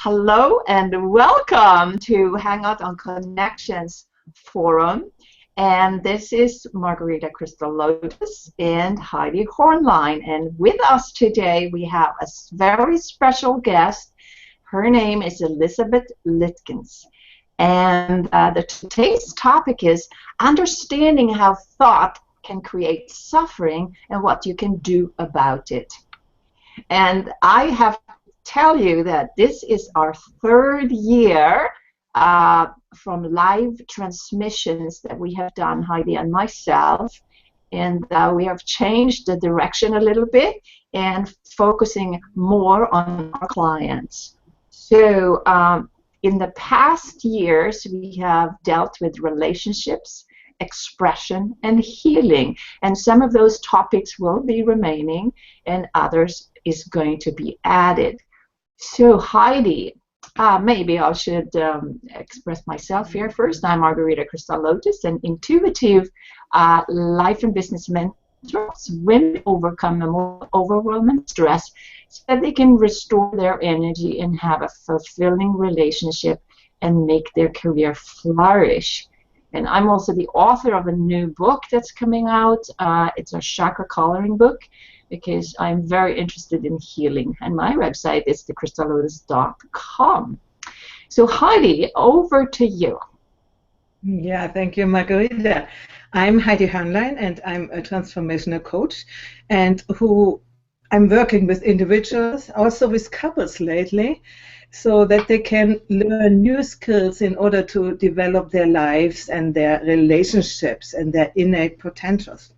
Hello and welcome to Hangout on Connections Forum. And this is Margarita Crystal Lotus and Heidi Hornline. And with us today we have a very special guest. Her name is Elizabeth Lykins. And today's topic is understanding how thought can create suffering and what you can do about it. And I have tell you that this is our third year from live transmissions that we have done, Heidi and myself, and we have changed the direction a little bit and focusing more on our clients. So in the past years we have dealt with relationships, expression, and healing, and some of those topics will be remaining and others is going to be added. So Heidi, maybe I should express myself here first. I'm Margarita Crystal Lotus, an intuitive life and business mentor. Women overcome the more overwhelming stress so that they can restore their energy and have a fulfilling relationship and make their career flourish. And I'm also the author of a new book that's coming out. It's a chakra coloring book, because I'm very interested in healing. And my website is thecrystallotus.com. So Heidi, over to you. Yeah, thank you, Margarita. I'm Heidi Hornline, and I'm a transformational coach, and I'm working with individuals, also with couples lately, so that they can learn new skills in order to develop their lives and their relationships and their innate potentials.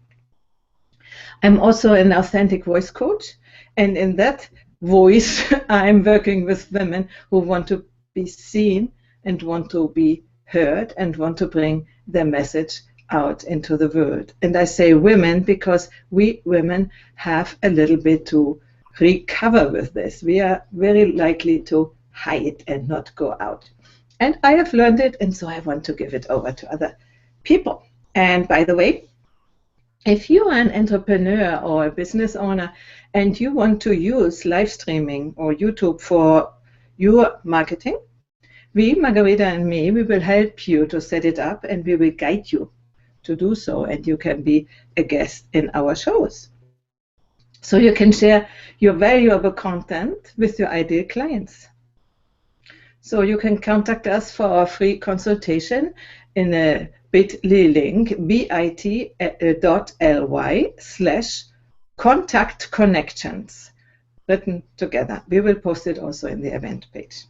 I'm also an authentic voice coach, and in that voice I'm working with women who want to be seen and want to be heard and want to bring their message out into the world. And I say women because we women have a little bit to recover with this. We are very likely to hide and not go out. And I have learned it, and so I want to give it over to other people. And by the way, if you are an entrepreneur or a business owner and you want to use live streaming or YouTube for your marketing, we, Margarita and me, we will help you to set it up, and we will guide you to do so, and you can be a guest in our shows. So you can share your valuable content with your ideal clients. So you can contact us for a free consultation in a bit.ly link, bit.ly/contact-connections, written together. We will post it also in the event page.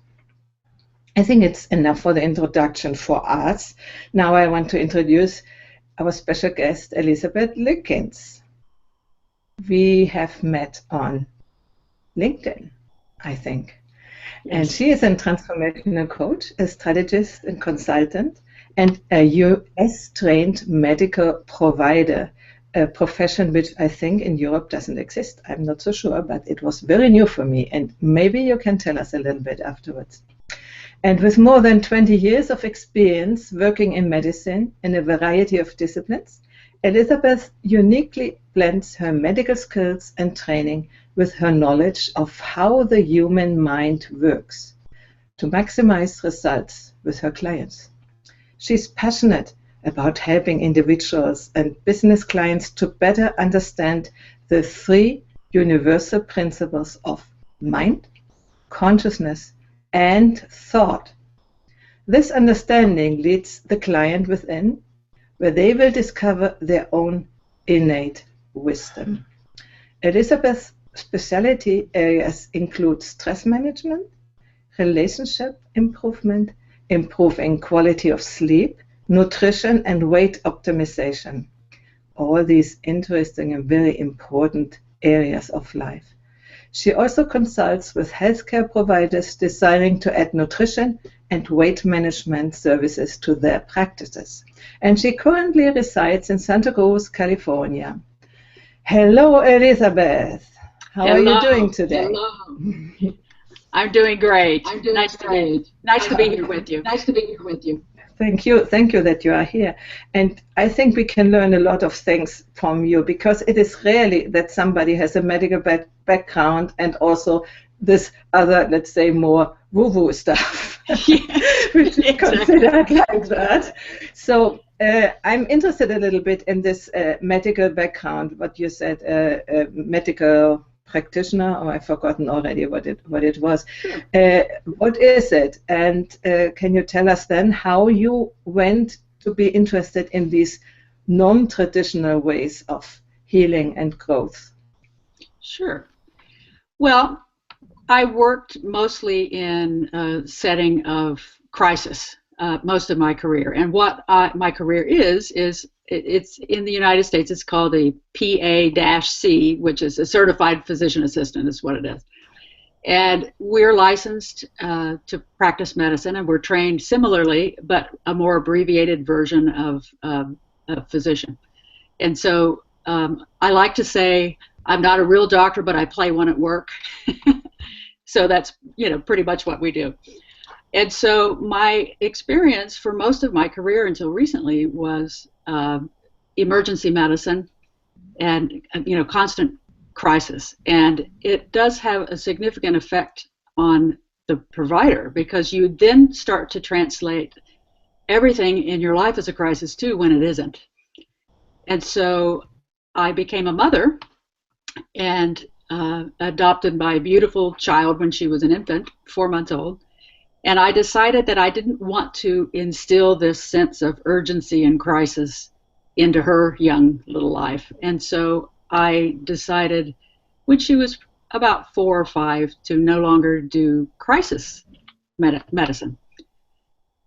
I think it's enough for the introduction for us. Now I want to introduce our special guest, Elizabeth Lykins. We have met on LinkedIn, I think. Yes. And she is a transformational coach, a strategist and consultant, and a US-trained medical provider, a profession which I think in Europe doesn't exist. I'm not so sure, but it was very new for me, and maybe you can tell us a little bit afterwards. And with more than 20 years of experience working in medicine in a variety of disciplines, Elizabeth uniquely blends her medical skills and training with her knowledge of how the human mind works to maximize results with her clients. She's passionate about helping individuals and business clients to better understand the three universal principles of mind, consciousness, and thought. This understanding leads the client within, where they will discover their own innate wisdom. Elizabeth's specialty areas include stress management, relationship improvement, improving quality of sleep, nutrition, and weight optimization. All these interesting and very important areas of life. She also consults with healthcare providers desiring to add nutrition and weight management services to their practices. And she currently resides in Santa Cruz, California. Hello, Elizabeth. How are you doing today? Hello. I'm doing great. Nice to be here with you. Nice to be here with you. Thank you that you are here. And I think we can learn a lot of things from you, because it is rarely that somebody has a medical background and also this other, let's say, more woo-woo stuff, which is considered like that. So I'm interested a little bit in this medical background, what you said, medical practitioner, or I've forgotten already what it was. What is it? And can you tell us then how you went to be interested in these non-traditional ways of healing and growth? Sure. Well, I worked mostly in a setting of crisis most of my career. And what my career is it's in the United States, it's called a PA-C, which is a certified physician assistant is what it is. And we're licensed to practice medicine, and we're trained similarly, but a more abbreviated version of a physician. And so I like to say I'm not a real doctor, but I play one at work. So that's, pretty much what we do. And so my experience for most of my career until recently was emergency medicine and, constant crisis. And it does have a significant effect on the provider, because you then start to translate everything in your life as a crisis too when it isn't. And so I became a mother and adopted my beautiful child when she was an infant, 4 months old. And I decided that I didn't want to instill this sense of urgency and crisis into her young little life. And so I decided, when she was about 4 or 5, to no longer do crisis medicine.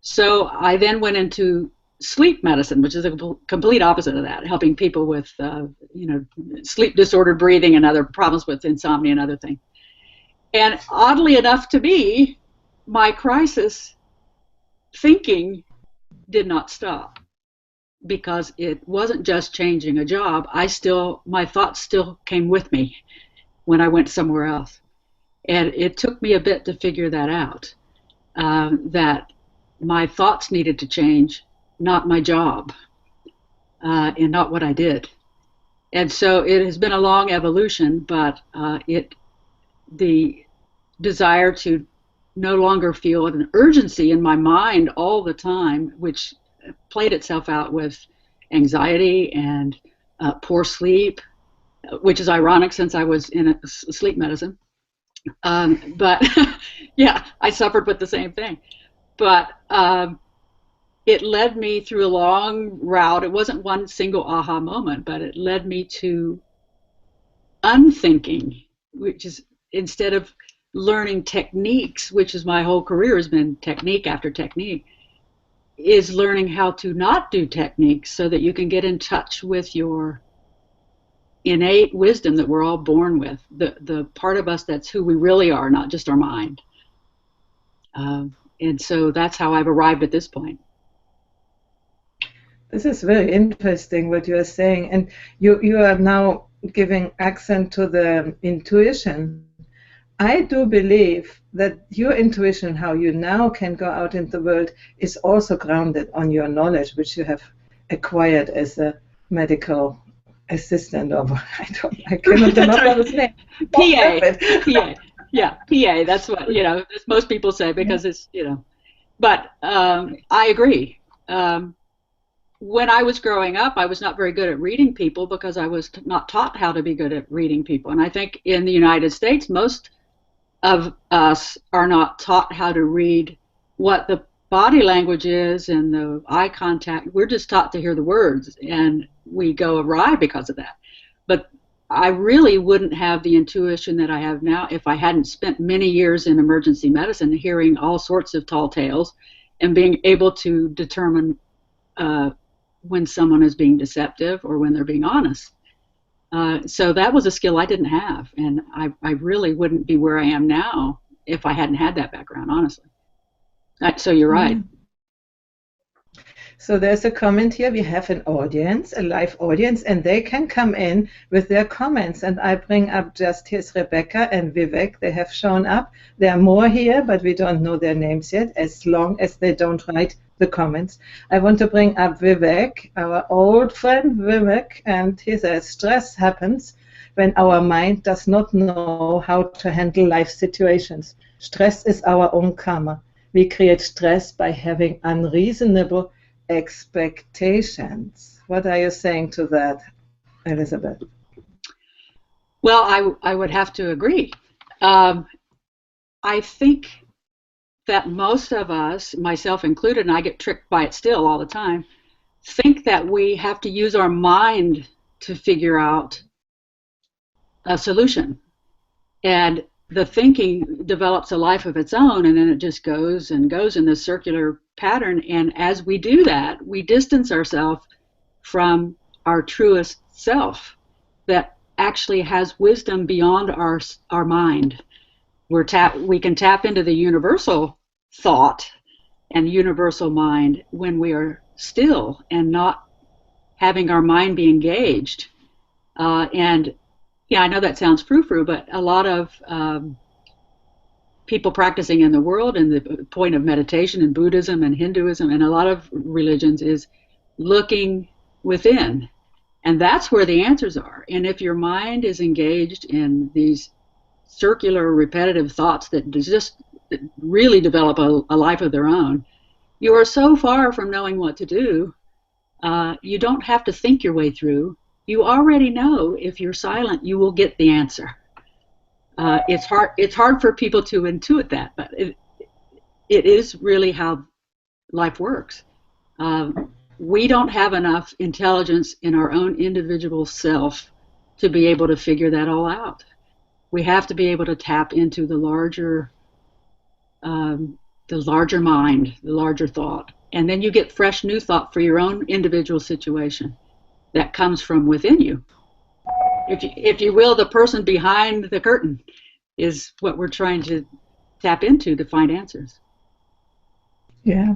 So I then went into sleep medicine, which is a complete opposite of that, helping people with sleep disordered breathing and other problems with insomnia and other things. And oddly enough to me, my crisis thinking did not stop, because it wasn't just changing a job. My thoughts still came with me when I went somewhere else. And it took me a bit to figure that out, that my thoughts needed to change, not my job, and not what I did. And so it has been a long evolution, but the desire to no longer feel an urgency in my mind all the time, which played itself out with anxiety and poor sleep, which is ironic since I was in sleep medicine. But yeah, I suffered with the same thing. But it led me through a long route. It wasn't one single aha moment, but it led me to unthinking, which is, instead of learning techniques, which is my whole career has been technique after technique, is learning how to not do techniques so that you can get in touch with your innate wisdom that we're all born with, the part of us that's who we really are, not just our mind. And so that's how I've arrived at this point. This is very interesting what you are saying, and you are now giving accent to the intuition. I do believe that your intuition, how you now can go out in the world, is also grounded on your knowledge, which you have acquired as a medical assistant, or I cannot remember his name. PA. Yeah, PA. That's what most people say, because it's But I agree. When I was growing up, I was not very good at reading people because I was not taught how to be good at reading people. And I think in the United States, most of us are not taught how to read what the body language is and the eye contact. We're just taught to hear the words, and we go awry because of that. But I really wouldn't have the intuition that I have now if I hadn't spent many years in emergency medicine, hearing all sorts of tall tales and being able to determine when someone is being deceptive or when they're being honest. So that was a skill I didn't have, and I really wouldn't be where I am now if I hadn't had that background, honestly. So you're right. So there's a comment here. We have an audience, a live audience, and they can come in with their comments. And I bring up just, here's Rebecca and Vivek. They have shown up. There are more here, but we don't know their names yet, as long as they don't write the comments. I want to bring up Vivek, our old friend Vivek, and he says, stress happens when our mind does not know how to handle life situations. Stress is our own karma. We create stress by having unreasonable expectations. What are you saying to that, Elizabeth? Well, I would have to agree. I think that most of us, myself included, and I get tricked by it still all the time, think that we have to use our mind to figure out a solution. And the thinking develops a life of its own, and then it just goes and goes in this circular pattern. And as we do that, we distance ourselves from our truest self that actually has wisdom beyond our mind. We can tap into the universal thought and universal mind when we are still and not having our mind be engaged. And yeah, I know that sounds frou-frou, but a lot of people practicing in the world, and the point of meditation in Buddhism and Hinduism and a lot of religions is looking within. And that's where the answers are. And if your mind is engaged in these circular, repetitive thoughts that just really develop a life of their own, you are so far from knowing what to do. You don't have to think your way through. You already know if you're silent, you will get the answer. It's hard for people to intuit that, but it is really how life works. We don't have enough intelligence in our own individual self to be able to figure that all out. We have to be able to tap into the larger mind, the larger thought, and then you get fresh new thought for your own individual situation that comes from within you. If you will, the person behind the curtain is what we're trying to tap into to find answers. Yeah,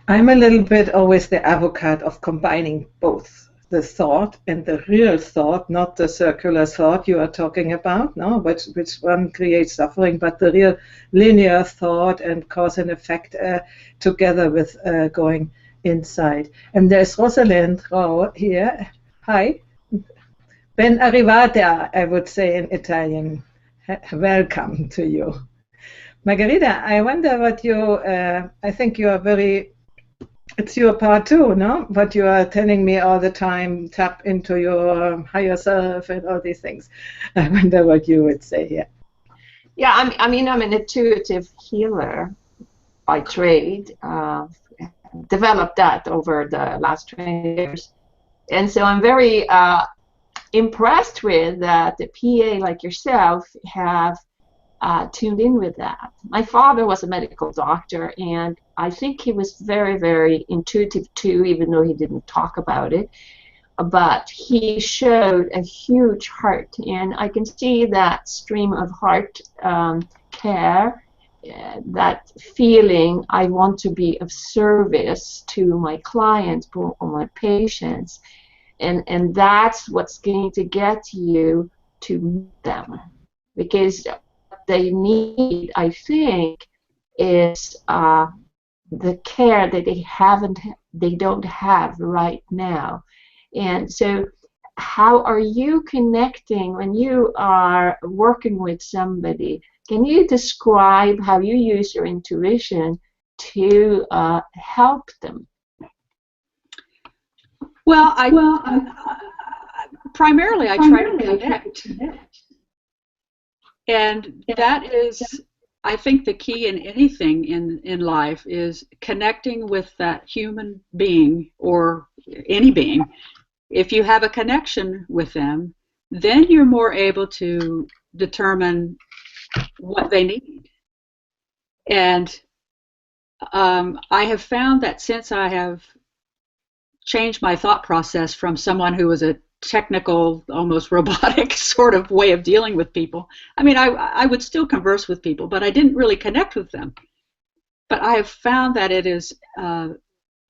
I'm a little bit always the advocate of combining both the thought and the real thought, not the circular thought you are talking about, no, which one creates suffering, but the real linear thought and cause and effect together with going inside. And there's Rosalind Rao here. Hi. Ben arrivata, I would say in Italian. Welcome to you. Margarita, I wonder what you, I think you are very, it's your part too, no? What you are telling me all the time, tap into your higher self and all these things. I wonder what you would say here. Yeah, I mean, I'm an intuitive healer by trade. Developed that over the last 20 years. And so I'm very impressed with that the PA like yourself have tuned in with that. My father was a medical doctor, and I think he was very, very intuitive too, even though he didn't talk about it. But he showed a huge heart, and I can see that stream of heart care, that feeling I want to be of service to my clients or my patients, and that's what's going to get you to meet them, because they need, I think, is the care that they don't have right now. And so how are you connecting when you are working with somebody? Can you describe how you use your intuition to help them? Well, primarily I try to connect. And that is, I think, the key in anything in life is connecting with that human being or any being. If you have a connection with them, then you're more able to determine what they need. And I have found that since I have changed my thought process from someone who was a technical, almost robotic sort of way of dealing with people. I mean, I would still converse with people, but I didn't really connect with them. But I have found that it is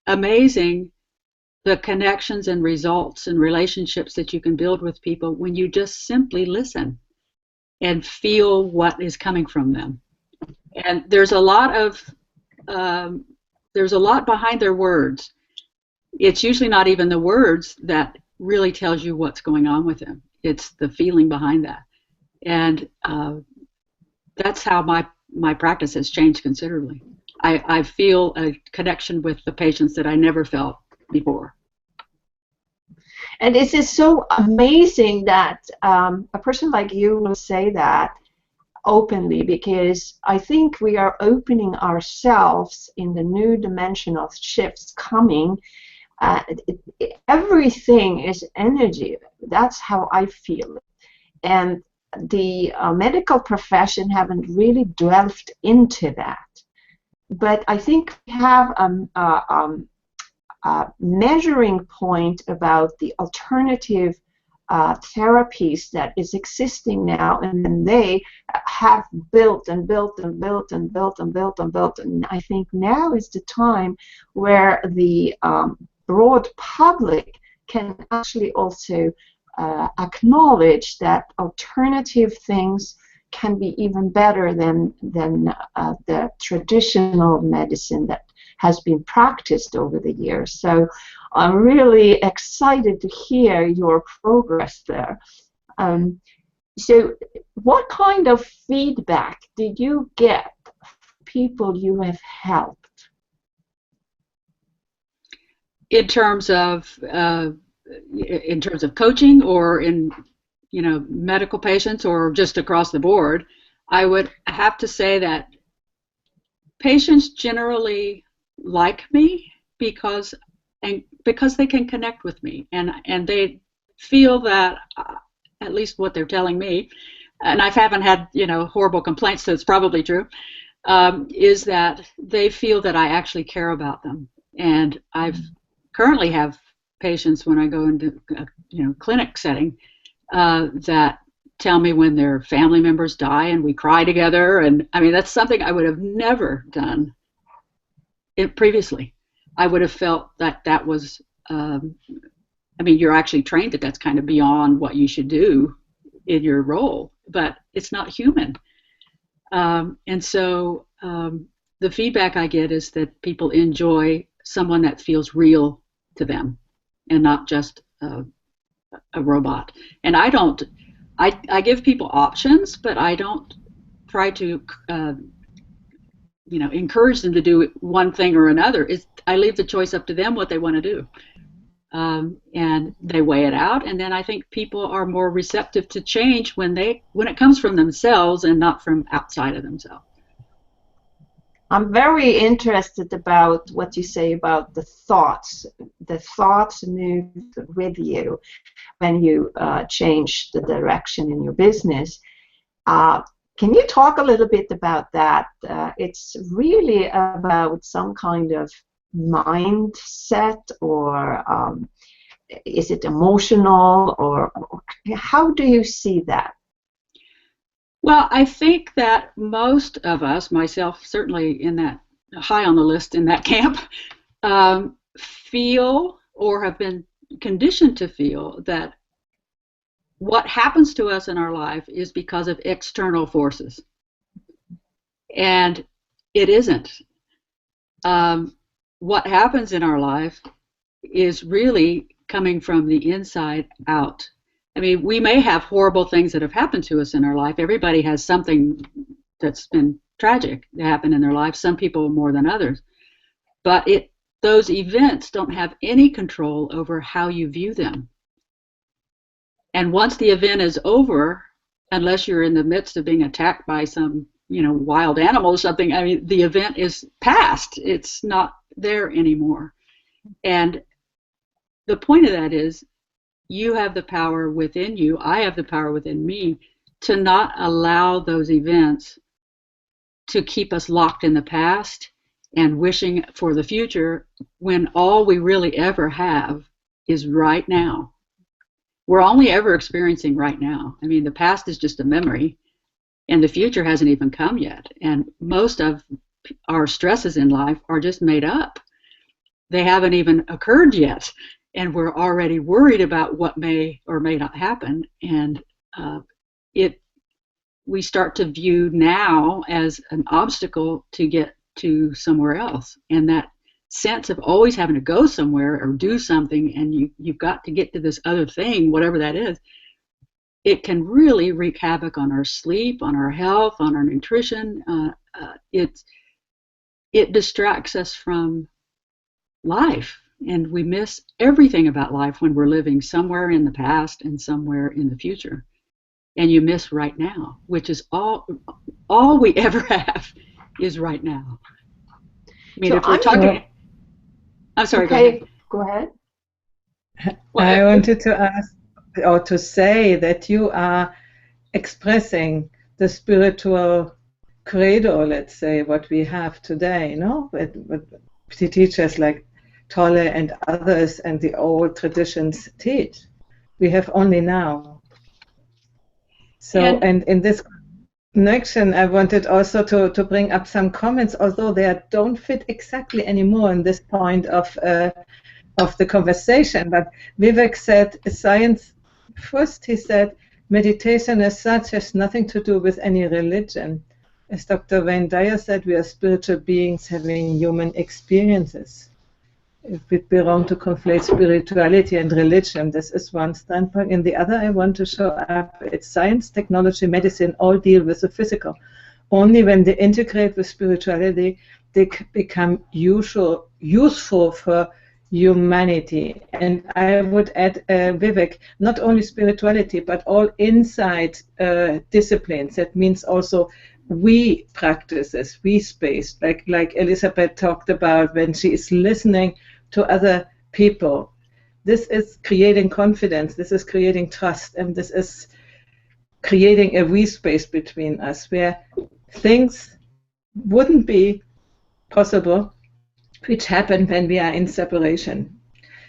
amazing the connections and results and relationships that you can build with people when you just simply listen and feel what is coming from them. And there's a lot behind their words. It's usually not even the words that really tells you what's going on with them. It's the feeling behind that. And that's how my practice has changed considerably. I feel a connection with the patients that I never felt before. And it is so amazing that a person like you will say that openly, because I think we are opening ourselves in the new dimension of shifts coming. Everything is energy. That's how I feel it. And the medical profession haven't really delved into that. But I think we have a measuring point about the alternative therapies that is existing now, and then they have built and built and built and built and built and built. And I think now is the time where the broad public can actually also acknowledge that alternative things can be even better than the traditional medicine that has been practiced over the years. So I'm really excited to hear your progress there. So what kind of feedback did you get from people you have helped? In terms of coaching, or in medical patients, or just across the board, I would have to say that patients generally like me because they can connect with me, and they feel that, at least what they're telling me, and I haven't had horrible complaints, so it's probably true, is that they feel that I actually care about them. And I've currently have patients when I go into a clinic setting that tell me when their family members die and we cry together, and I mean that's something I would have never done previously. I would have felt that was you're actually trained that that's kind of beyond what you should do in your role, but it's not human. And so the feedback I get is that people enjoy someone that feels real to them and not just a robot. And I give people options, but I don't try to encourage them to do one thing or another. I leave the choice up to them what they want to do, and they weigh it out. And then I think people are more receptive to change when it comes from themselves and not from outside of themselves. I'm very interested about what you say about the thoughts. The thoughts move with you when you change the direction in your business. Can you talk a little bit about that? It's really about some kind of mindset, or is it emotional, or how do you see that? Well, I think that most of us, myself certainly in that high on the list in that camp, feel or have been conditioned to feel that what happens to us in our life is because of external forces. And it isn't. What happens in our life is really coming from the inside out. I mean, we may have horrible things that have happened to us in our life. Everybody has something that's been tragic that happened in their life, some people more than others. But those events don't have any control over how you view them. And once the event is over, unless you're in the midst of being attacked by some, wild animal or something, I mean, the event is past. It's not there anymore. And the point of that is, you have the power within you, I have the power within me, to not allow those events to keep us locked in the past and wishing for the future, when all we really ever have is right now. We're only ever experiencing right now. I mean, the past is just a memory, and the future hasn't even come yet. And most of our stresses in life are just made up. They haven't even occurred yet, and we're already worried about what may or may not happen. And we start to view now as an obstacle to get to somewhere else. And that sense of always having to go somewhere or do something, and you've got to get to this other thing, whatever that is, it can really wreak havoc on our sleep, on our health, on our nutrition. It distracts us from life, and we miss everything about life when we're living somewhere in the past and somewhere in the future. And you miss right now, which is all we ever have is right now. I mean, So if we're talking, I'm sorry. Okay, go ahead. I wanted to ask or to say that you are expressing the spiritual credo, let's say, what we have today, no? What the teachers like Tolle and others and the old traditions teach. We have only now. So, and in this connection, I wanted also to bring up some comments, although they don't fit exactly anymore in this point of the conversation. But Vivek said, science, first he said, meditation as such has nothing to do with any religion. As Dr. Wayne Dyer said, we are spiritual beings having human experiences. It would be wrong to conflate spirituality and religion. This is one standpoint. In the other, I want to show up, it's science, technology, medicine, all deal with the physical. Only when they integrate with spirituality, they become useful for humanity. And I would add, Vivek, not only spirituality, but all inside disciplines. That means also we practices, we space, like Elizabeth talked about when she is listening to other people. This is creating confidence, this is creating trust, and this is creating a we space between us where things wouldn't be possible which happen when we are in separation.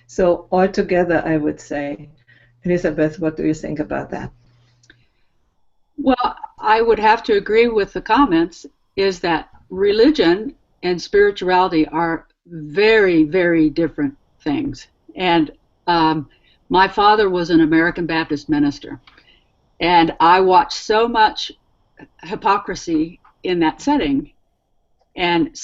So altogether, I would say, Elizabeth, what do you think about that? Well, I would have to agree with the comments, is that religion and spirituality are very, very different things. And my father was an American Baptist minister, and I watched so much hypocrisy in that setting. And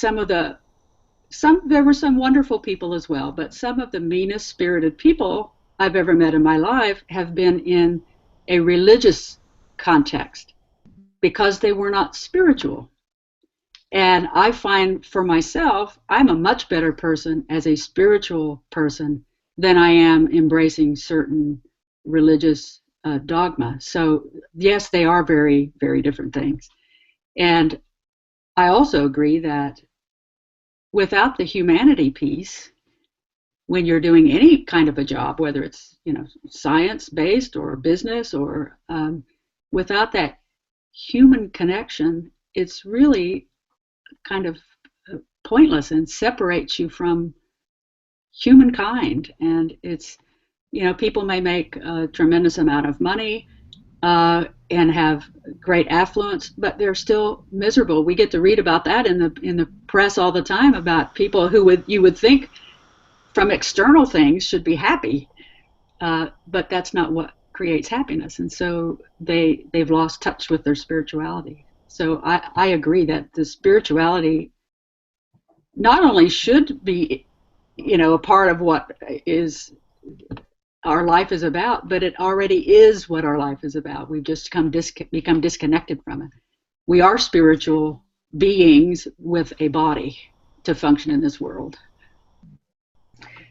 there were some wonderful people as well, but some of the meanest spirited people I've ever met in my life have been in a religious context because they were not spiritual. And I find for myself, I'm a much better person as a spiritual person than I am embracing certain religious dogma. So yes, they are very, very different things. And I also agree that without the humanity piece, when you're doing any kind of a job, whether it's science-based or business or without that human connection, it's really kind of pointless and separates you from humankind. And it's, people may make a tremendous amount of money and have great affluence, but they're still miserable. We get to read about that in the press all the time, about people who you would think from external things should be happy, but that's not what creates happiness. And so they've lost touch with their spirituality. So I agree that the spirituality not only should be, a part of what is our life is about, but it already is what our life is about. We've just become disconnected from it. We are spiritual beings with a body to function in this world.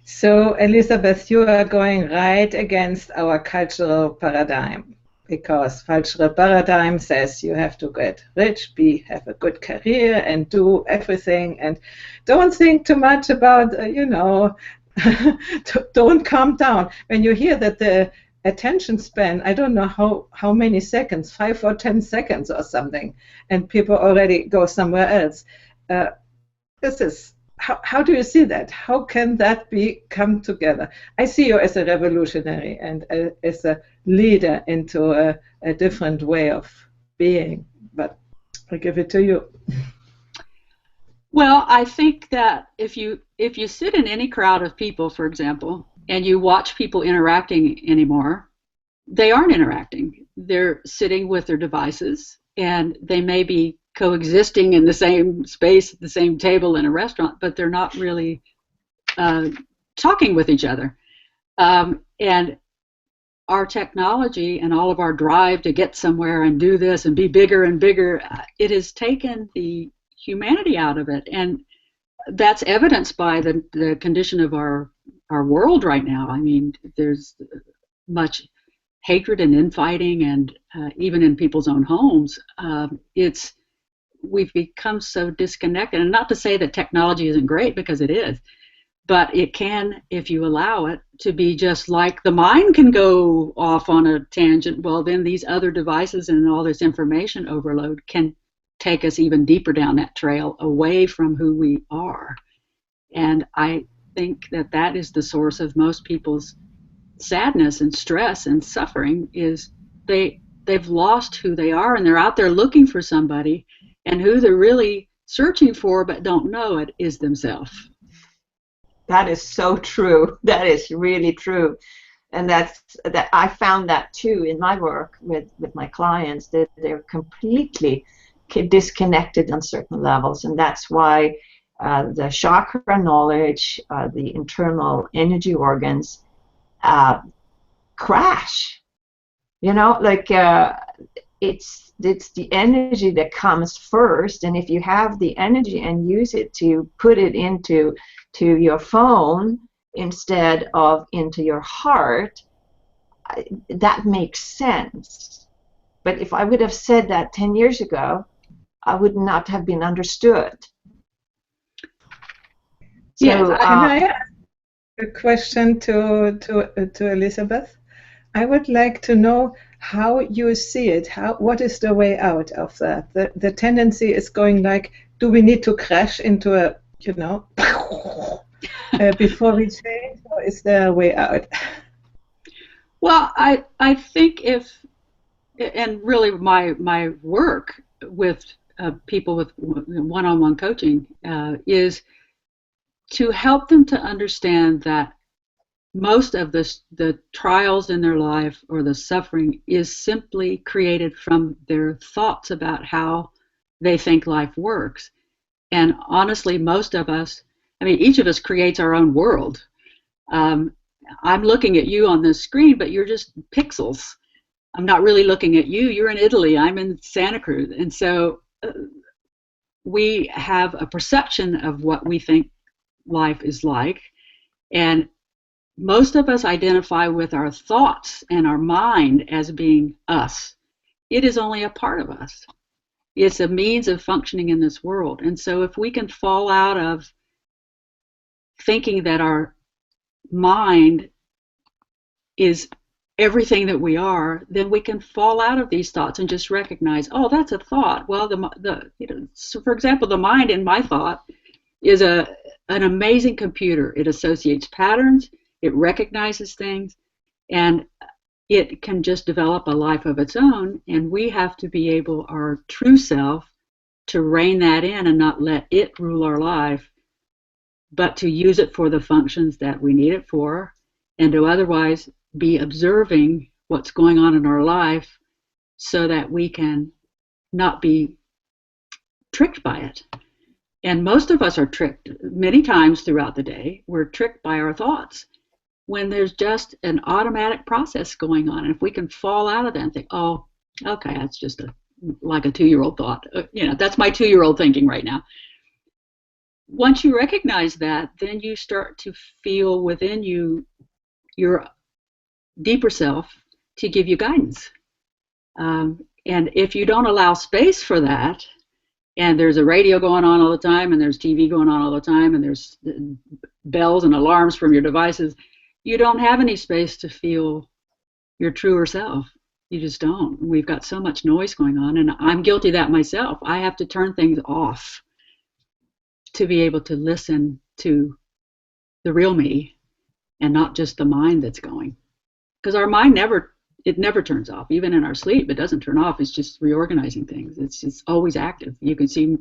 So, Elizabeth, you are going right against our cultural paradigm, because cultural paradigm says you have to get rich, have a good career, and do everything, and don't think too much about, don't calm down. When you hear that the attention span, I don't know how many seconds, 5 or 10 seconds or something, and people already go somewhere else. This is, how do you see that? How can that come together? I see you as a revolutionary and as a leader into a different way of being, but I give it to you. Well, I think that if you sit in any crowd of people, for example, and you watch people interacting anymore, they aren't interacting. They're sitting with their devices, and they may be coexisting in the same space at the same table in a restaurant, but they're not really talking with each other. And our technology and all of our drive to get somewhere and do this and be bigger and bigger, it has taken the humanity out of it. And that's evidenced by the condition of our world right now. I mean, there's much hatred and infighting, and even in people's own homes. We've become so disconnected. And not to say that technology isn't great, because it is, but it can, if you allow it, to be just like the mind can go off on a tangent. Well, then these other devices and all this information overload can take us even deeper down that trail, away from who we are. And I think that that is the source of most people's sadness and stress and suffering, is they've lost who they are, and they're out there looking for somebody, and who they're really searching for but don't know it is themselves. That is so true. That is really true. And that I found that too in my work with my clients, that they're completely disconnected on certain levels. And that's why the chakra knowledge, the internal energy organs crash. You know, like it's the energy that comes first, and if you have the energy and use it to put it into your phone instead of into your heart, that makes sense. But if I would have said that 10 years ago, I would not have been understood. So, can I ask a question to Elizabeth? I would like to know how you see it. What is the way out of that? The tendency is going like, do we need to crash into a, before we change, or is there a way out? Well, I think and really my work with people with one-on-one coaching is to help them to understand that most of the trials in their life, or the suffering, is simply created from their thoughts about how they think life works. And honestly, most of us, I mean, each of us creates our own world. I'm looking at you on this screen, but you're just pixels. I'm not really looking at you. You're in Italy. I'm in Santa Cruz. And so we have a perception of what we think life is like. And most of us identify with our thoughts and our mind as being us. It is only a part of us. It's a means of functioning in this world. And so if we can fall out of thinking that our mind is everything that we are, then we can fall out of these thoughts and just recognize, oh, that's a thought. Well, so for example, the mind in my thought is an amazing computer. It associates patterns, it recognizes things, and it can just develop a life of its own. And we have to be able, our true self, to rein that in and not let it rule our life, but to use it for the functions that we need it for, and to otherwise be observing what's going on in our life so that we can not be tricked by it. And most of us are tricked many times throughout the day. We're tricked by our thoughts when there's just an automatic process going on. And if we can fall out of that and think, oh, okay, that's just like a 2-year-old thought. That's my 2-year-old thinking right now. Once you recognize that, then you start to feel within you your deeper self to give you guidance. And if you don't allow space for that, and there's a radio going on all the time, and there's TV going on all the time, and there's bells and alarms from your devices, you don't have any space to feel your truer self. You just don't. We've got so much noise going on, and I'm guilty of that myself. I have to turn things off to be able to listen to the real me and not just the mind that's going. Because our mind never turns off. Even in our sleep, it doesn't turn off. It's just reorganizing things. It's always active. You can see,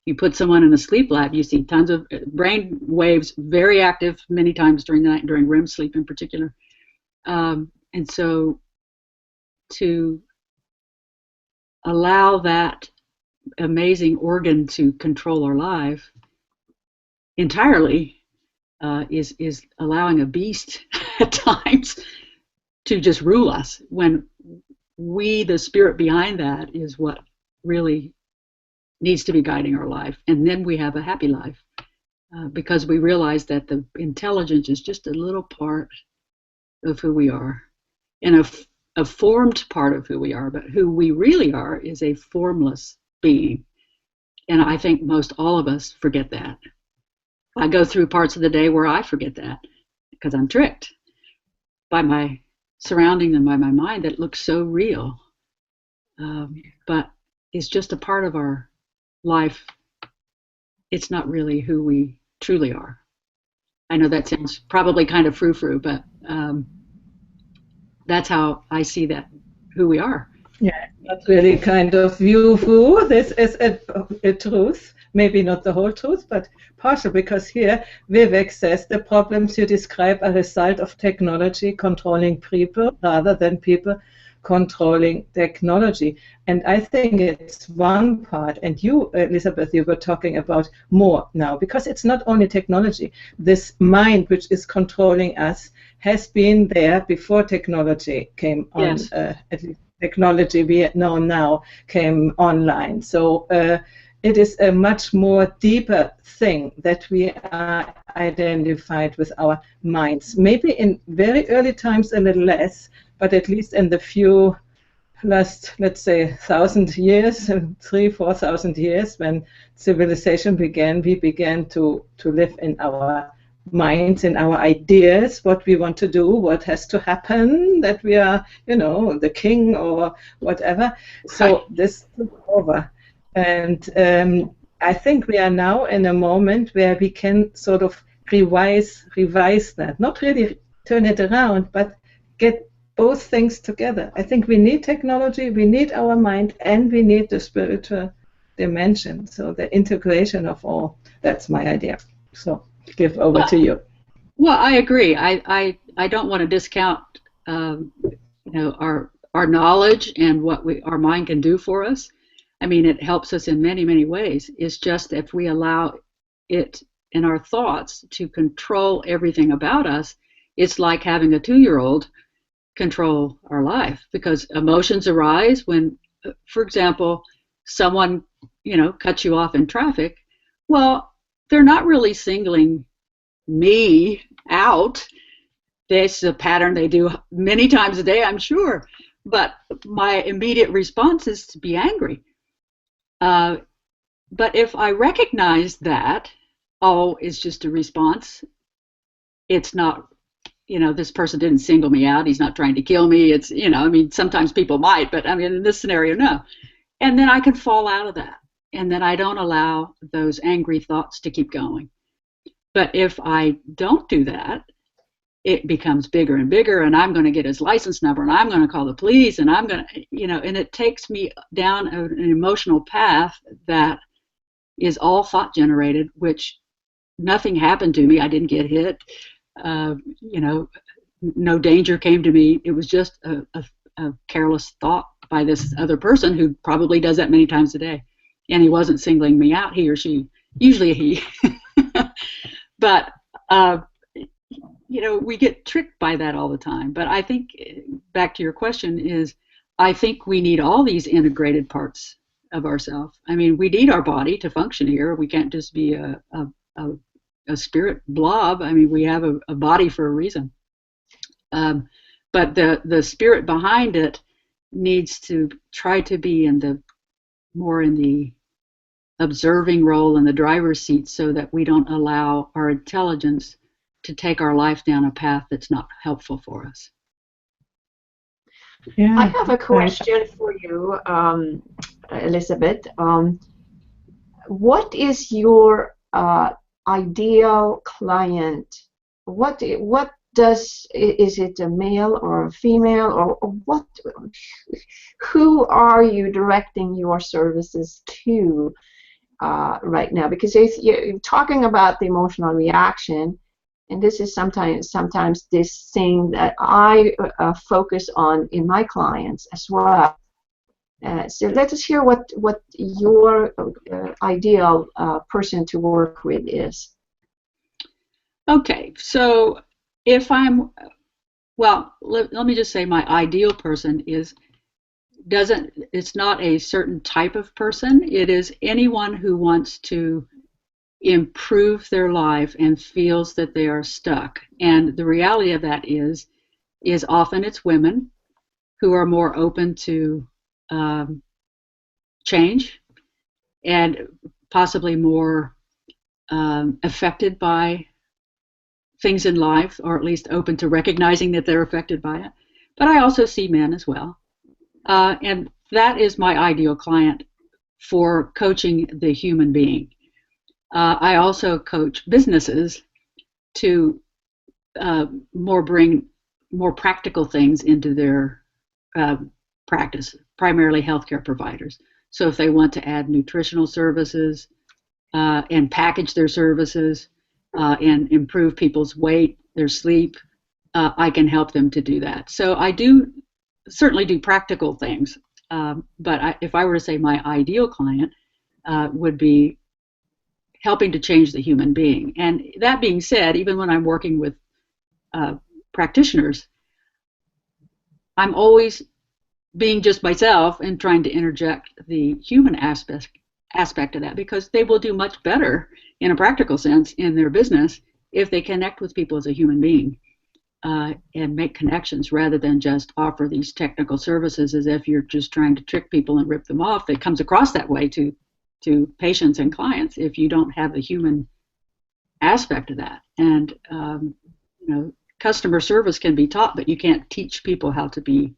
you put someone in a sleep lab, you see tons of brain waves, very active many times during the night, during REM sleep in particular. And so to allow that amazing organ to control our life entirely is allowing a beast at times to just rule us, when we, the spirit behind that, is what really needs to be guiding our life. And then we have a happy life, because we realize that the intelligence is just a little part of who we are, and a formed part of who we are, but who we really are is a formless being. And I think most all of us forget that. I go through parts of the day where I forget that, because I'm tricked by my surroundings and by my mind that looks so real. But it's just a part of our life. It's not really who we truly are. I know that sounds probably kind of frou-frou, but that's how I see that, who we are. Yeah, not really kind of view. This is a truth. Maybe not the whole truth, but partial, because here Vivek says the problems you describe are a result of technology controlling people rather than people controlling technology. And I think it's one part, and you, Elizabeth, you were talking about more now, because it's not only technology. This mind which is controlling us has been there before technology came on. Yes. At least technology we know now came online. So it is a much more deeper thing that we are identified with our minds. Maybe in very early times a little less, but at least in the few last, let's say, 1,000 years, 3,000-4,000 years, when civilization began, we began to live in our minds, in our ideas, what we want to do, what has to happen, that we are, the king or whatever. So this took over. And I think we are now in a moment where we can sort of revise that, not really turn it around, but get both things together. I think we need technology, we need our mind, and we need the spiritual dimension. So the integration of all, that's my idea. So give over to you. Well, I agree. I don't want to discount our knowledge and what our mind can do for us. I mean, it helps us in many, many ways. It's just if we allow it and our thoughts to control everything about us, it's like having a 2-year-old control our life, because emotions arise when, for example, someone, cuts you off in traffic. Well, they're not really singling me out. This is a pattern they do many times a day, I'm sure. But my immediate response is to be angry. But if I recognize that, it's just a response. It's not, this person didn't single me out. He's not trying to kill me. It's, sometimes people might, but in this scenario, no. And then I can fall out of that. And then I don't allow those angry thoughts to keep going. But if I don't do that, it becomes bigger and bigger, and I'm going to get his license number, and I'm going to call the police, and I'm going to, and it takes me down an emotional path that is all thought generated, which nothing happened to me. I didn't get hit. No danger came to me. It was just a careless thought by this other person who probably does that many times a day. And he wasn't singling me out, he or she, usually a he. But, we get tricked by that all the time. But I think, back to your question, is I think we need all these integrated parts of ourselves. I mean, we need our body to function here. We can't just be a spirit blob. I mean, we have a body for a reason. But the spirit behind it needs to try to be more in the observing role in the driver's seat, so that we don't allow our intelligence to take our life down a path that's not helpful for us. Yeah. I have a question for you, Elizabeth. What is your ideal client? Is it a male or a female, or what? Who are you directing your services to right now? Because if you're talking about the emotional reaction, and this is sometimes this thing that I focus on in my clients as well. So let us hear what your ideal person to work with is. Okay, so if I'm Well, let me just say my ideal person it's not a certain type of person. It is anyone who wants to improve their life and feels that they are stuck. And the reality of that is often it's women who are more open to change and possibly more affected by things in life, or at least open to recognizing that they're affected by it. But I also see men as well. And that is my ideal client for coaching the human being. I also coach businesses to bring more practical things into their practice, primarily healthcare providers. So if they want to add nutritional services and package their services and improve people's weight, their sleep, I can help them to do that. So I certainly do practical things, but if I were to say my ideal client would be helping to change the human being. And that being said, even when I'm working with practitioners, I'm always being just myself and trying to interject the human aspect of that, because they will do much better in a practical sense in their business if they connect with people as a human being and make connections rather than just offer these technical services as if you're just trying to trick people and rip them off. It comes across that way to patients and clients if you don't have the human aspect of that. And customer service can be taught, but you can't teach people how to be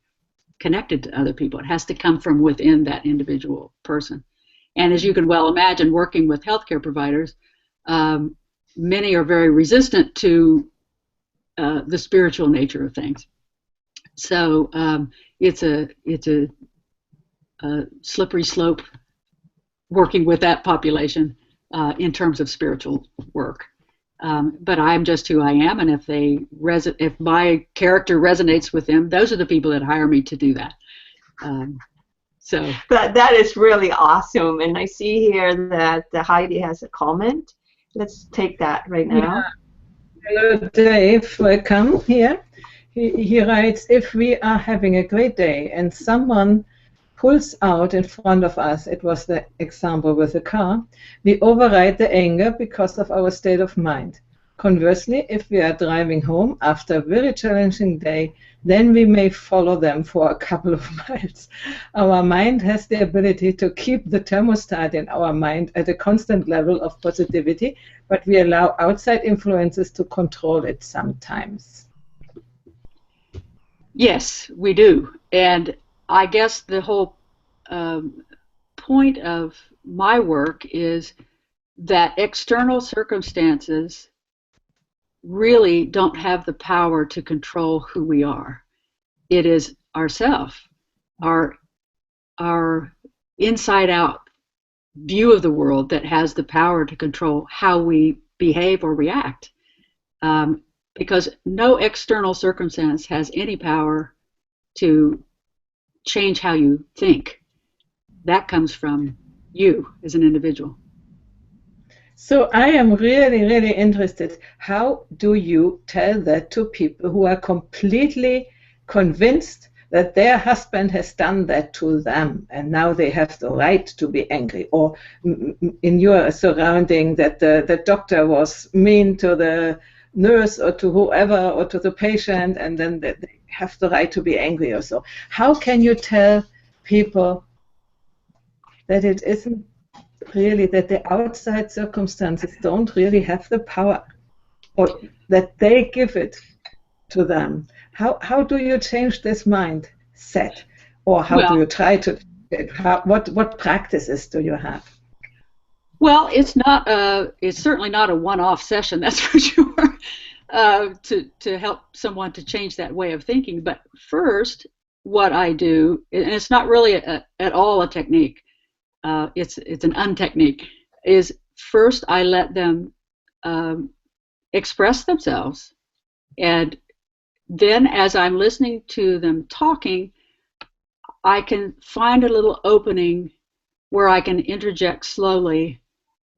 connected to other people. It has to come from within that individual person. And as you can well imagine, working with healthcare providers, many are very resistant to the spiritual nature of things. So it's a slippery slope working with that population in terms of spiritual work. But I'm just who I am, and if my character resonates with them, those are the people that hire me to do that. So that is really awesome. And I see here that Heidi has a comment. Let's take that right now. Yeah. Hello, Dave. Welcome here. He writes, if we are having a great day and someone pulls out in front of us, it was the example with the car, we override the anger because of our state of mind. Conversely, if we are driving home after a very challenging day, then we may follow them for a couple of miles. Our mind has the ability to keep the thermostat in our mind at a constant level of positivity, but we allow outside influences to control it sometimes. Yes, we do. And I guess the whole point of my work is that external circumstances really don't have the power to control who we are. It is ourself, our inside-out view of the world that has the power to control how we behave or react. Because no external circumstance has any power to change how you think. That comes from you as an individual. So I am really, really interested. How do you tell that to people who are completely convinced that their husband has done that to them and now they have the right to be angry? Or in your surrounding that the doctor was mean to the nurse or to whoever or to the patient, and then they have the right to be angry or so. How can you tell people that it isn't really, that the outside circumstances don't really have the power, or that they give it to them? How do you change this mindset, or how do you try to? What practices do you have? Well, it's certainly not a one-off session, that's for sure, to help someone to change that way of thinking. But first, what I do, and it's not really at all a technique, it's an untechnique, is first I let them express themselves, and then as I'm listening to them talking, I can find a little opening where I can interject slowly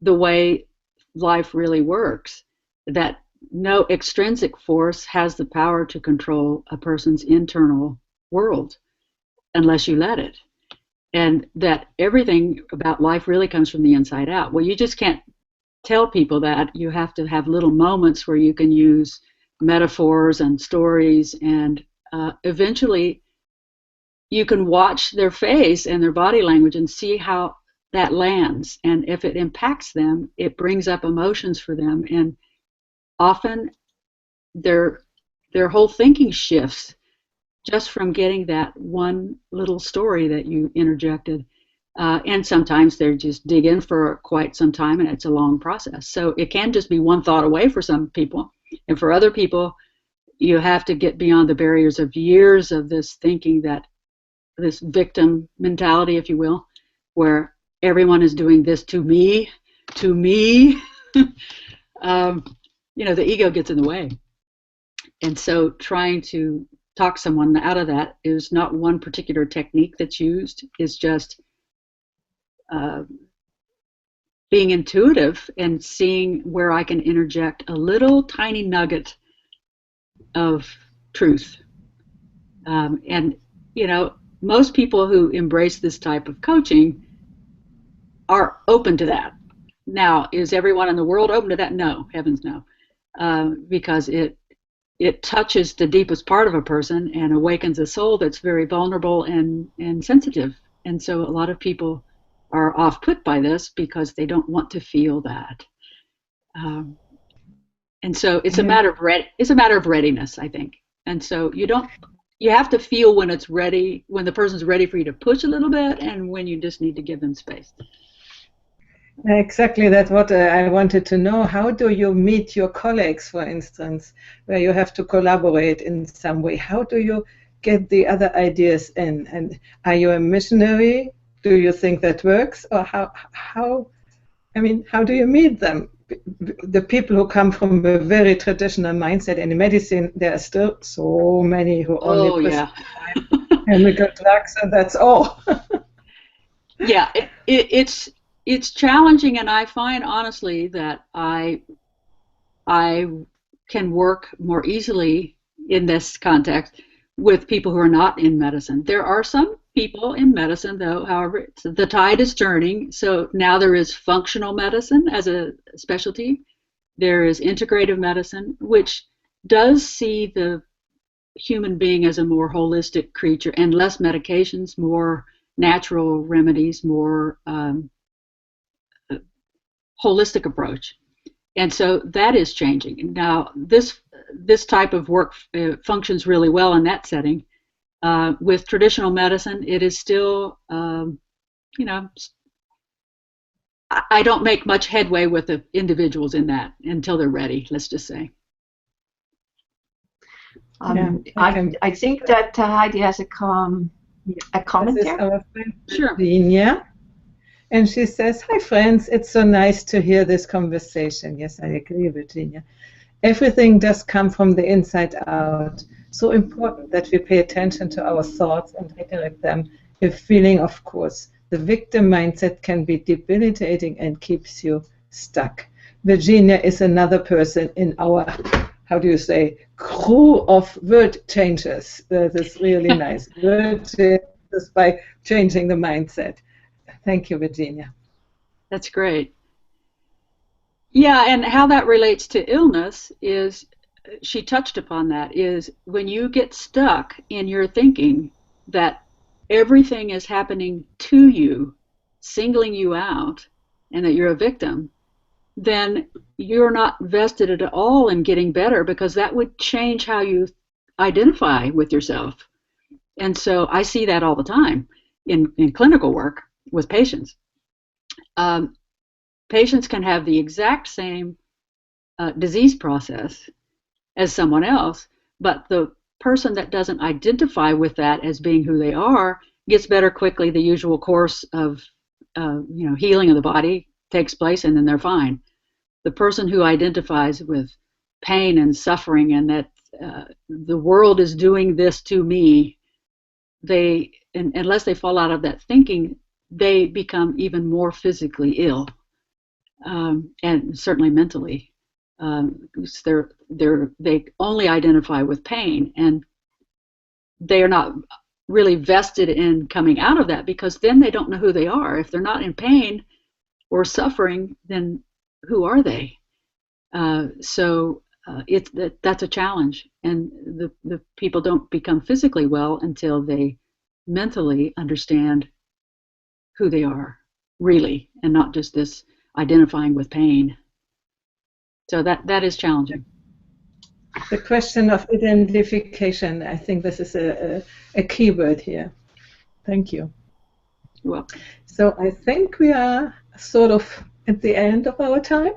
the way life really works, that no extrinsic force has the power to control a person's internal world unless you let it. And that everything about life really comes from the inside out. Well, you just can't tell people that. You have to have little moments where you can use metaphors and stories, and eventually you can watch their face and their body language and see how that lands. And if it impacts them, it brings up emotions for them. And often their whole thinking shifts just from getting that one little story that you interjected. And sometimes they just dig in for quite some time, and it's a long process. So it can just be one thought away for some people. And for other people, you have to get beyond the barriers of years of this thinking, that this victim mentality, if you will, where everyone is doing this to me. The ego gets in the way. And so trying to talk someone out of that is not one particular technique that's used. It's just being intuitive and seeing where I can interject a little tiny nugget of truth. And most people who embrace this type of coaching are open to that. Now, is everyone in the world open to that? No, heavens no, because it touches the deepest part of a person and awakens a soul that's very vulnerable and sensitive. And so a lot of people are off-put by this because they don't want to feel that. And so it's a matter of readiness, I think. And so you have to feel when it's ready, when the person's ready for you to push a little bit, and when you just need to give them space. Exactly, that's what I wanted to know. How do you meet your colleagues, for instance, where you have to collaborate in some way? How do you get the other ideas in? And are you a missionary? Do you think that works? Or how do you meet them? The people who come from a very traditional mindset, and in medicine, there are still so many who only prescribe chemical drugs, and that's all. Yeah, it's challenging, and I find honestly that I can work more easily in this context with people who are not in medicine. There are some people in medicine, though, however, the tide is turning. So now there is functional medicine as a specialty. There is integrative medicine, which does see the human being as a more holistic creature, and less medications, more natural remedies, more holistic approach. And so that is changing. Now, this type of work functions really well in that setting. With traditional medicine, it is still, I don't make much headway with the individuals in that until they're ready, let's just say. I think that Heidi has a comment this there. Is our friend Sure. Virginia. And she says, "Hi friends, it's so nice to hear this conversation." Yes, I agree, Virginia. Everything does come from the inside out. So important that we pay attention to our thoughts and redirect them. If feeling, of course, the victim mindset can be debilitating and keeps you stuck. Virginia is another person in our, crew of word changers. That is really nice. Word changes by changing the mindset. Thank you, Virginia. That's great. Yeah, and how that relates to illness is, she touched upon that, is when you get stuck in your thinking that everything is happening to you, singling you out, and that you're a victim, then you're not vested at all in getting better, because that would change how you identify with yourself. And so I see that all the time in clinical work with patients. Patients can have the exact same disease process as someone else, but the person that doesn't identify with that as being who they are gets better quickly. The usual course of healing of the body takes place, and then they're fine. The person who identifies with pain and suffering, and that the world is doing this to me, unless they fall out of that thinking, they become even more physically ill, and certainly mentally. they only identify with pain, and they are not really vested in coming out of that, because then they don't know who they are. If they're not in pain or suffering, then who are they? That's a challenge, and the people don't become physically well until they mentally understand who they are really, and not just this identifying with pain. So that is challenging. The question of identification, I think this is a key word here. Thank you. You're welcome. So I think we are sort of at the end of our time,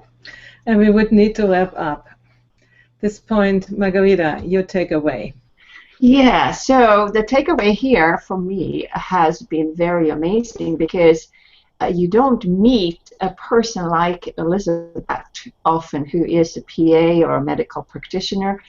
and we would need to wrap up. At this point, Margarita, your takeaway. Yeah, so the takeaway here for me has been very amazing, because you don't meet a person like Elizabeth often, who is a PA or a medical practitioner,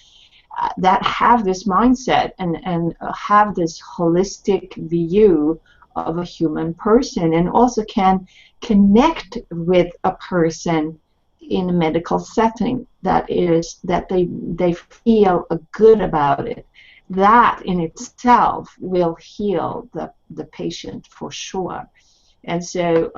that have this mindset and have this holistic view of a human person, and also can connect with a person in a medical setting that they feel good about it. That in itself will heal the patient for sure. And so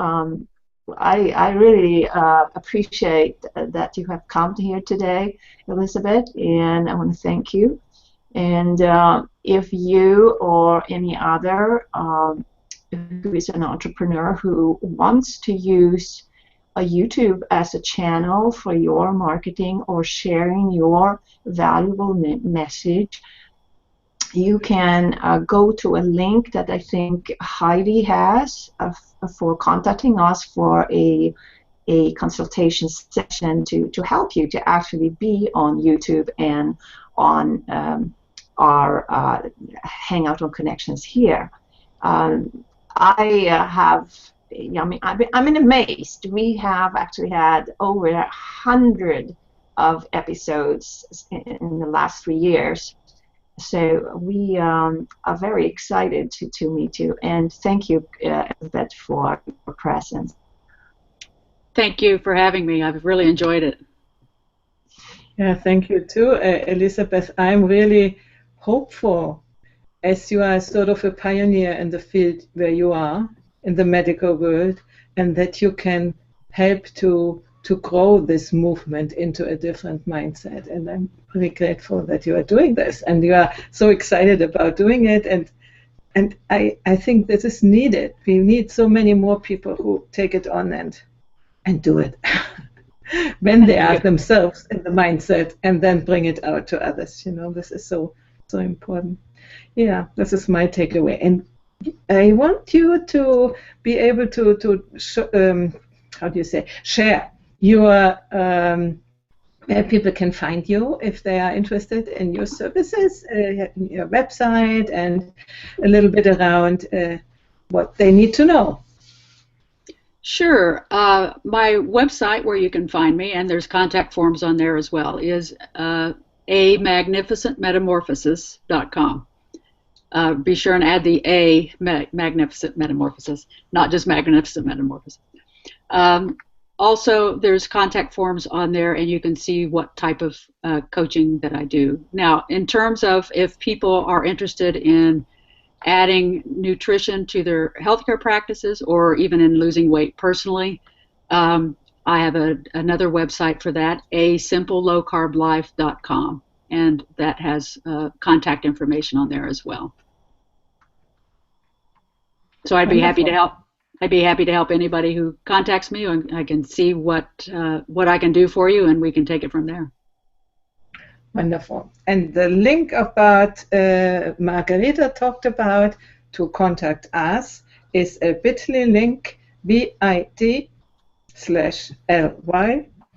I really appreciate that you have come here today, Elizabeth, and I want to thank you. And if you or any other who is an entrepreneur who wants to use a YouTube as a channel for your marketing or sharing your valuable message, you can go to a link that I think Heidi has for contacting us for a consultation session to help you to actually be on YouTube and on our Hangout on Connections here. I'm amazed. We have actually had over 100 of episodes in the last 3 years. So we are very excited to meet you, and thank you, Elizabeth, for your presence. Thank you for having me. I've really enjoyed it. Yeah, thank you too, Elizabeth. I'm really hopeful, as you are sort of a pioneer in the field where you are, in the medical world, and that you can help to grow this movement into a different mindset. And I'm really grateful that you are doing this, and you are so excited about doing it. And I think this is needed. We need so many more people who take it on and do it when they are themselves in the mindset, and then bring it out to others. You know, this is so important. Yeah, this is my takeaway. And I want you to be able to share your where people can find you if they are interested in your services, your website, and a little bit around what they need to know. Sure. My website, where you can find me, and there's contact forms on there as well, is amagnificentmetamorphosis.com. Be sure and add the A, magnificent metamorphosis, not just magnificent metamorphosis. Also, there's contact forms on there, and you can see what type of coaching that I do. Now, in terms of if people are interested in adding nutrition to their healthcare practices, or even in losing weight personally, I have another website for that, asimplelowcarblife.com, and that has contact information on there as well. So I'd be happy to help. I'd be happy to help anybody who contacts me, and I can see what I can do for you, and we can take it from there. Wonderful. And the link about Margarita talked about to contact us is a bit.ly link, bit/ly.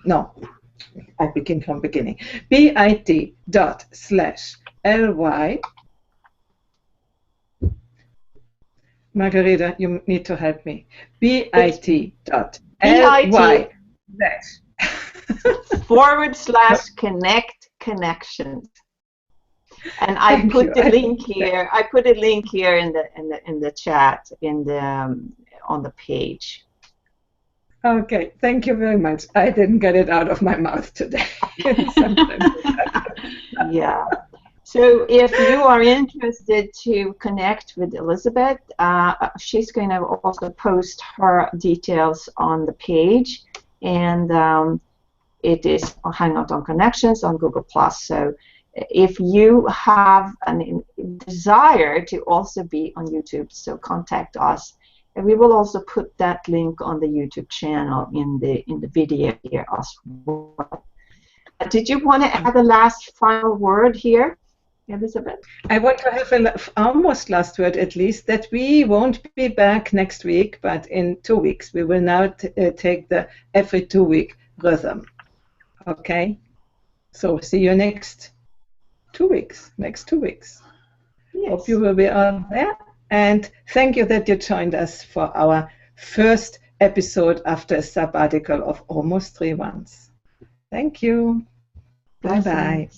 No, I begin from beginning. bit./ly. Margarita, you need to help me. bit.ly. /connections. And I put the link here. I put a link here in the chat on the page. Okay, thank you very much. I didn't get it out of my mouth today. Sometimes. Yeah. So if you are interested to connect with Elizabeth, she's going to also post her details on the page, and it is Hangout on Connections on Google+. So if you have a desire to also be on YouTube, so contact us. And we will also put that link on the YouTube channel in the video here as well. Did you want to add the last final word here, Elizabeth? I want to have an almost last word, at least, that we won't be back next week, but in 2 weeks. We will now take the every 2-week rhythm. Okay? So see you next 2 weeks. Next 2 weeks. Yes. Hope you will be on there. And thank you that you joined us for our first episode after a sabbatical of almost 3 months. Thank you. Bye-bye.